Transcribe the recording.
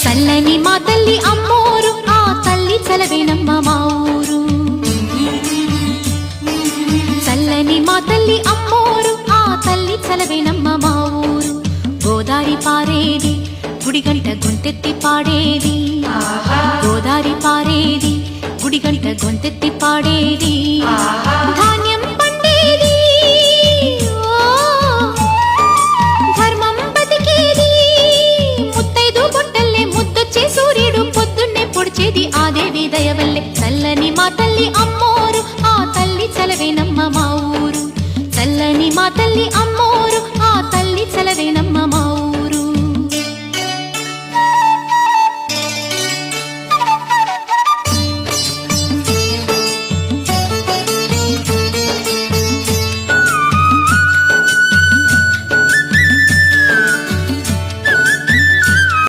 చల్లని మా తల్లి అమ్మోరు, ఆ తల్లి చలవేనమ్మ మా ఊరు. చల్లని మా తల్లి అమ్మోరు, ఆ తల్లి చలవేనమ్మ మా ఊరు. గోదారి పారేది గుడిగంట గొంతెత్తి పాడేది, గోదారి పారేది గుడిగంట గొంతెత్తి పాడేది. ధాన్య